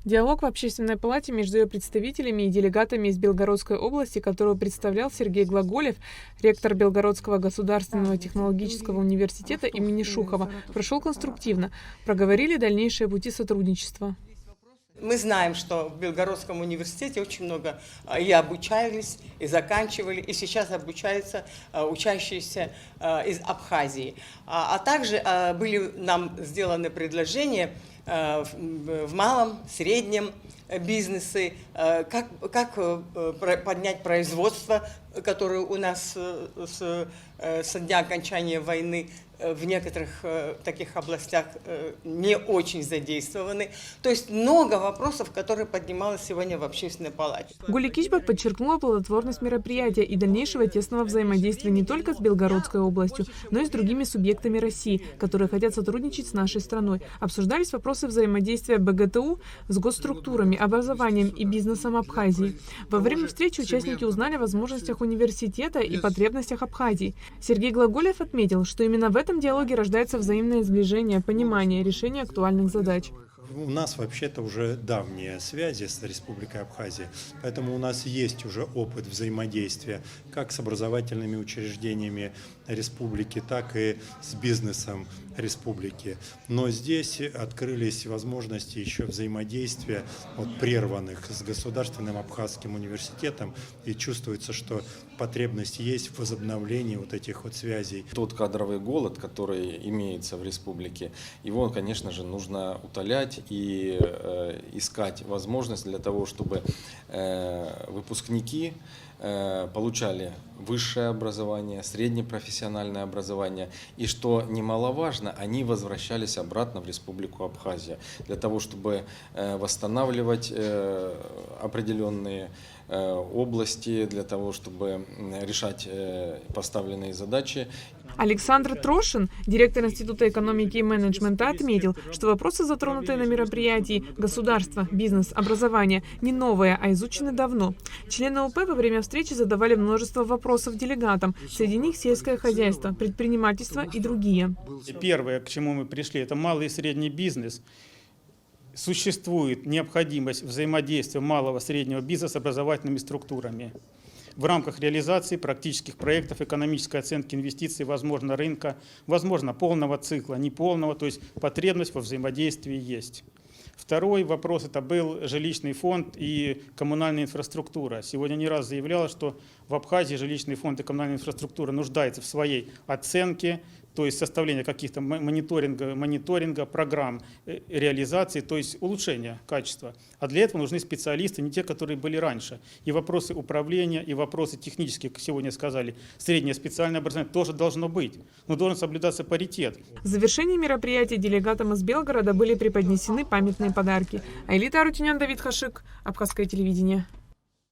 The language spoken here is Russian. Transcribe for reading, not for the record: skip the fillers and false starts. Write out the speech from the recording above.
Диалог в Общественной палате между ее представителями и делегатами из Белгородской области, которую представлял Сергей Глаголев, ректор Белгородского государственного технологического университета имени Шухова, прошел конструктивно. Проговорили дальнейшие пути сотрудничества. Мы знаем, что в Белгородском университете очень много и обучались, и заканчивали, и сейчас обучаются учащиеся из Абхазии. А также были нам сделаны предложения в малом, среднем бизнесе, как поднять производство, которое у нас со дня окончания войны в некоторых таких областях не очень задействованы. То есть много вопросов, которые поднималось сегодня в Общественной палате. Гули Кичбак подчеркнула плодотворность мероприятия и дальнейшего тесного взаимодействия не только с Белгородской областью, но и с другими субъектами России, которые хотят сотрудничать с нашей страной. Обсуждались вопросы взаимодействия БГТУ с госструктурами, образованием и бизнесом Абхазии. Во время встречи участники узнали о возможностях университета и потребностях Абхазии. Сергей Глаголев отметил, что именно в этом диалоге рождается взаимное сближение, понимание, решение актуальных задач. У нас вообще-то уже давние связи с Республикой Абхазия, поэтому у нас есть уже опыт взаимодействия как с образовательными учреждениями республики, так и с бизнесом республики. Но здесь открылись возможности еще взаимодействия прерванных с Государственным Абхазским университетом, и чувствуется, что потребность есть в возобновлении этих связей. Тот кадровый голод, который имеется в республике, его, конечно же, нужно утолять и искать возможность для того, чтобы выпускники получали высшее образование, среднепрофессиональное образование, и, что немаловажно, они возвращались обратно в Республику Абхазия для того, чтобы восстанавливать определенные области, для того, чтобы решать поставленные задачи. Александр Трошин, директор Института экономики и менеджмента, отметил, что вопросы, затронутые на мероприятии государство, бизнес, образование, не новые, а изучены давно. Члены УП во время встречи задавали множество вопросов делегатам. Среди них сельское хозяйство, предпринимательство и другие. Первое, к чему мы пришли, это малый и средний бизнес. Существует необходимость взаимодействия малого и среднего бизнеса с образовательными структурами. В рамках реализации практических проектов экономической оценки инвестиций, возможно, рынка, возможно, полного цикла, неполного, то есть потребность во взаимодействии есть. Второй вопрос – это был жилищный фонд и коммунальная инфраструктура. Сегодня не раз заявлялось, что в Абхазии жилищный фонд и коммунальная инфраструктура нуждаются в своей оценке, то есть составление каких-то мониторинга, программ реализации, то есть улучшения качества. А для этого нужны специалисты, не те, которые были раньше. И вопросы управления, и вопросы технические, как сегодня сказали, среднее специальное образование тоже должно быть, но должен соблюдаться паритет. В завершении мероприятия делегатам из Белгорода были преподнесены памятные подарки. Айлита Арутюнян, Давид Хашик, Абхазское телевидение.